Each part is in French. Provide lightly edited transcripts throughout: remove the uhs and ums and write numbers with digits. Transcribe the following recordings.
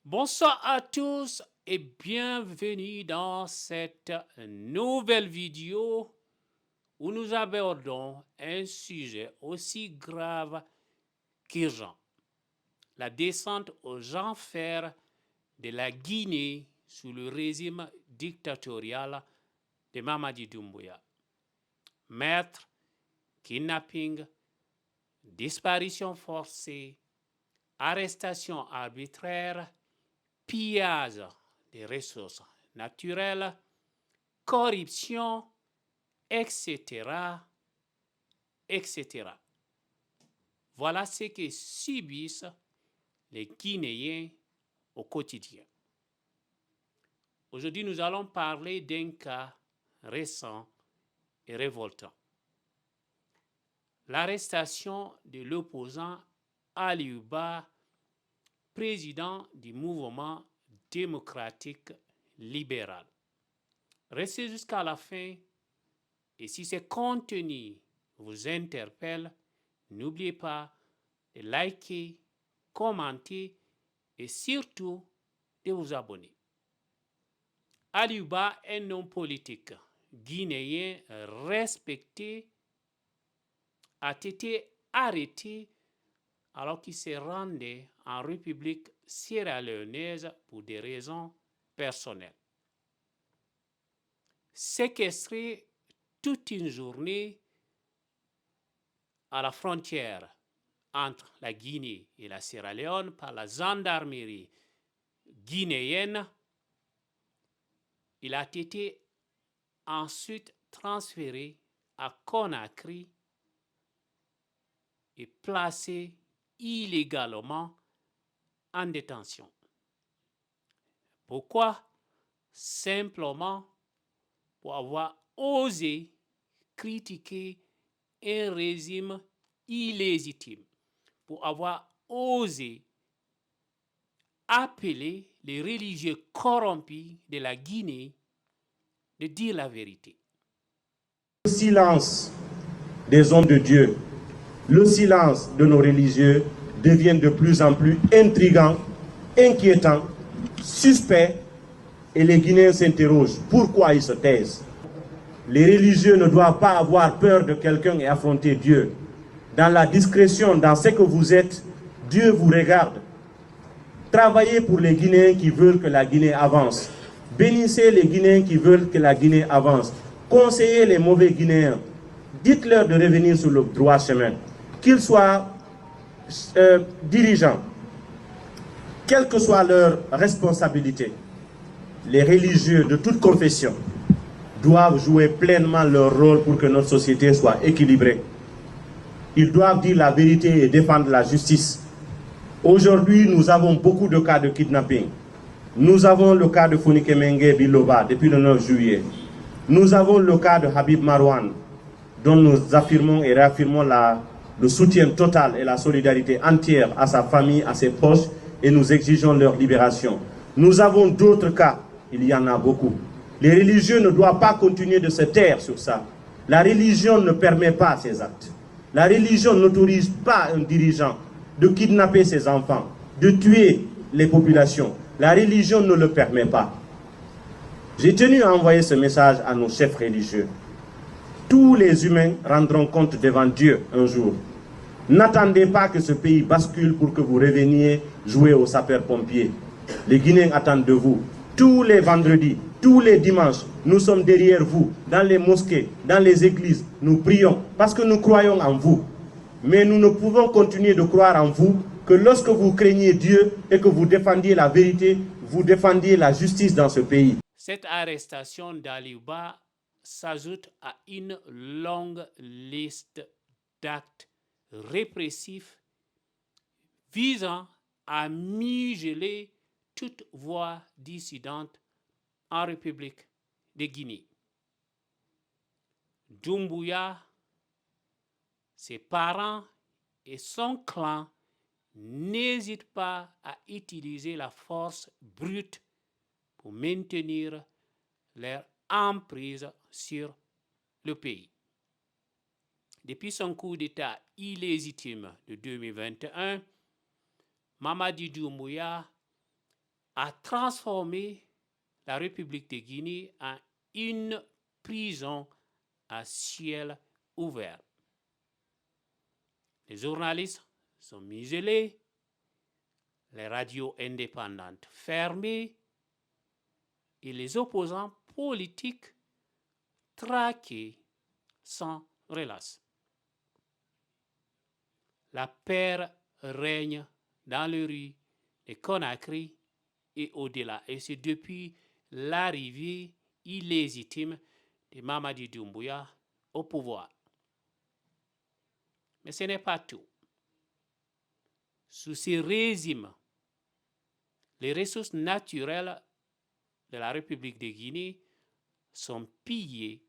Bonsoir à tous et bienvenue dans cette nouvelle vidéo où nous abordons un sujet aussi grave qu'urgent, la descente aux enfers de la Guinée sous le régime dictatorial de Mamadi Doumbouya. Meurtre, kidnapping, disparition forcée, arrestation arbitraire, pillage des ressources naturelles, corruption, etc., etc. Voilà ce que subissent les Guinéens au quotidien. Aujourd'hui, nous allons parler d'un cas récent et révoltant. L'arrestation de l'opposant Aliou Ba, président du mouvement démocratique libéral. Restez jusqu'à la fin et si ce contenu vous interpelle, n'oubliez pas de liker, commenter et surtout de vous abonner. Aliou Ba, un homme politique guinéen respecté, a été arrêté alors qu'il se rendait en République sierra-léonaise pour des raisons personnelles. Séquestré toute une journée à la frontière entre la Guinée et la Sierra Leone par la gendarmerie guinéenne, il a été ensuite transféré à Conakry et placé illégalement en détention. Pourquoi? Simplement pour avoir osé critiquer un régime illégitime, pour avoir osé appeler les religieux corrompus de la Guinée de dire la vérité. Le silence des hommes de Dieu, le silence de nos religieux devient de plus en plus intrigant, inquiétant, suspect, et les Guinéens s'interrogent pourquoi ils se taisent. Les religieux ne doivent pas avoir peur de quelqu'un et affronter Dieu. Dans la discrétion, dans ce que vous êtes, Dieu vous regarde. Travaillez pour les Guinéens qui veulent que la Guinée avance. Bénissez les Guinéens qui veulent que la Guinée avance. Conseillez les mauvais Guinéens. Dites-leur de revenir sur le droit chemin. Qu'ils soient dirigeants, quelle que soit leur responsabilité, les religieux de toute confession doivent jouer pleinement leur rôle pour que notre société soit équilibrée. Ils doivent dire la vérité et défendre la justice. Aujourd'hui, nous avons beaucoup de cas de kidnapping. Nous avons le cas de Fonike Mengue Biloba depuis le 9 juillet. Nous avons le cas de Habib Marwan, dont nous affirmons et réaffirmons le soutien total et la solidarité entière à sa famille, à ses proches, et nous exigeons leur libération. Nous avons d'autres cas, il y en a beaucoup. Les religieux ne doivent pas continuer de se taire sur ça. La religion ne permet pas ces actes. La religion n'autorise pas un dirigeant de kidnapper ses enfants, de tuer les populations. La religion ne le permet pas. J'ai tenu à envoyer ce message à nos chefs religieux. Tous les humains rendront compte devant Dieu un jour. N'attendez pas que ce pays bascule pour que vous reveniez jouer aux sapeurs-pompiers. Les Guinéens attendent de vous. Tous les vendredis, tous les dimanches, nous sommes derrière vous, dans les mosquées, dans les églises. Nous prions parce que nous croyons en vous. Mais nous ne pouvons continuer de croire en vous que lorsque vous craignez Dieu et que vous défendiez la vérité, vous défendiez la justice dans ce pays. Cette arrestation d'Aliou Ba s'ajoute à une longue liste d'actes répressifs visant à museler toute voix dissidente en République de Guinée. Doumbouya, ses parents et son clan n'hésitent pas à utiliser la force brute pour maintenir leur emprise sur le pays. Depuis son coup d'État illégitime de 2021, Mamadi Doumbouya a transformé la République de Guinée en une prison à ciel ouvert. Les journalistes sont muselés, les radios indépendantes fermées et les opposants politiques traqués sans relâche. La peur règne dans les rues de Conakry et au-delà, et c'est depuis l'arrivée illégitime de Mamadi Doumbouya au pouvoir. Mais ce n'est pas tout. Sous ce régime, les ressources naturelles de la République de Guinée sont pillées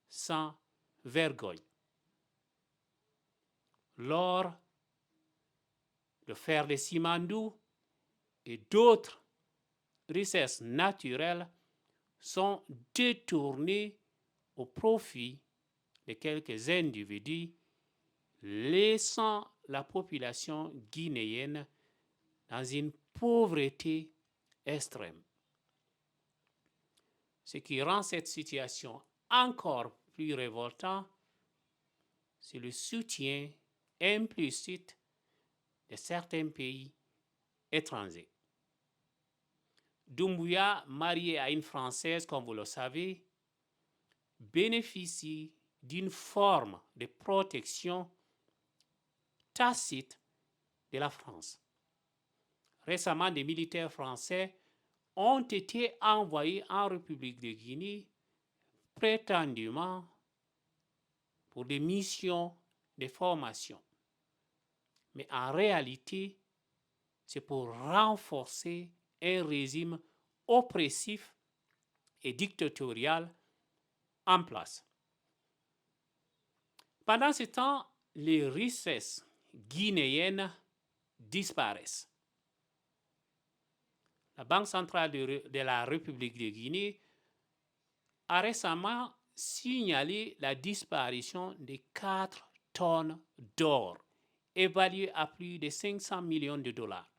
sans vergogne. L'or, le fer de Simandou et d'autres richesses naturelles sont détournés au profit de quelques individus, laissant la population guinéenne dans une pauvreté extrême. Ce qui rend cette situation encore plus révoltante, c'est le soutien implicite de certains pays étrangers. Doumbouya, marié à une Française, comme vous le savez, bénéficie d'une forme de protection tacite de la France. Récemment, des militaires français ont été envoyés en République de Guinée, prétendument pour des missions de formation. Mais en réalité, c'est pour renforcer un régime oppressif et dictatorial en place. Pendant ce temps, les richesses guinéennes disparaissent. La Banque centrale de la République de Guinée a récemment signalé la disparition de 4 tonnes d'or, évaluées à plus de 500 millions de dollars.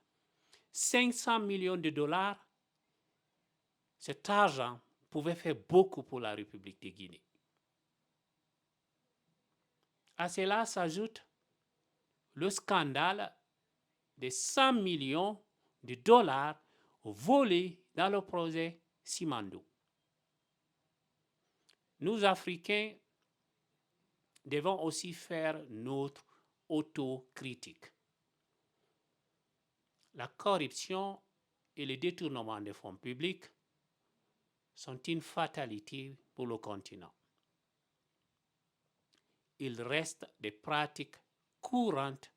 500 millions de dollars, cet argent pouvait faire beaucoup pour la République de Guinée. À cela s'ajoute le scandale de 100 millions de dollars volés dans le projet Simandou. Nous, Africains, devons aussi faire notre autocritique. La corruption et le détournement des fonds publics sont une fatalité pour le continent. Il reste des pratiques courantes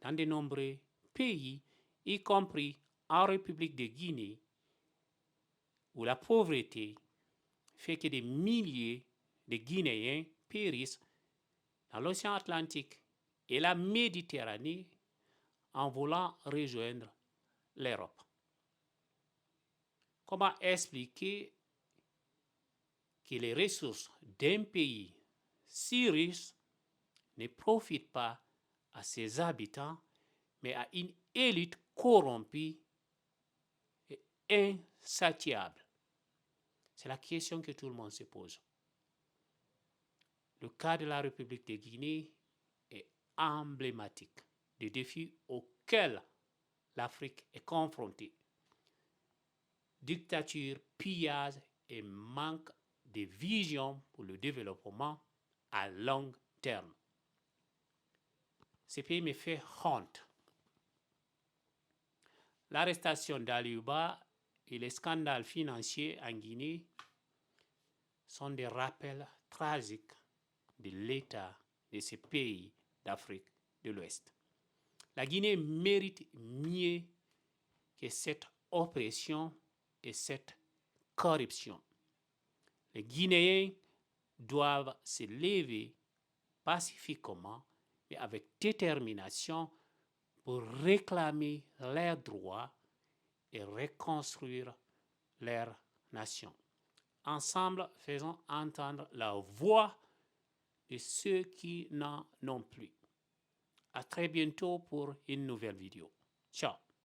dans de nombreux pays, y compris en République de Guinée, où la pauvreté fait que des milliers de Guinéens périssent dans l'océan Atlantique et la Méditerranée en voulant rejoindre l'Europe. Comment expliquer que les ressources d'un pays si riche ne profitent pas à ses habitants, mais à une élite corrompue et insatiable? C'est la question que tout le monde se pose. Le cas de la République de Guinée est emblématique des défis auxquels l'Afrique est confrontée. Dictature, pillage et manque de vision pour le développement à long terme. Ce pays me fait honte. L'arrestation d'Aliouba et les scandales financiers en Guinée sont des rappels tragiques de l'état de ces pays d'Afrique de l'Ouest. La Guinée mérite mieux que cette oppression et cette corruption. Les Guinéens doivent se lever pacifiquement mais avec détermination pour réclamer leurs droits et reconstruire leur nation. Ensemble, faisons entendre la voix de ceux qui n'en ont plus. À très bientôt pour une nouvelle vidéo. Ciao.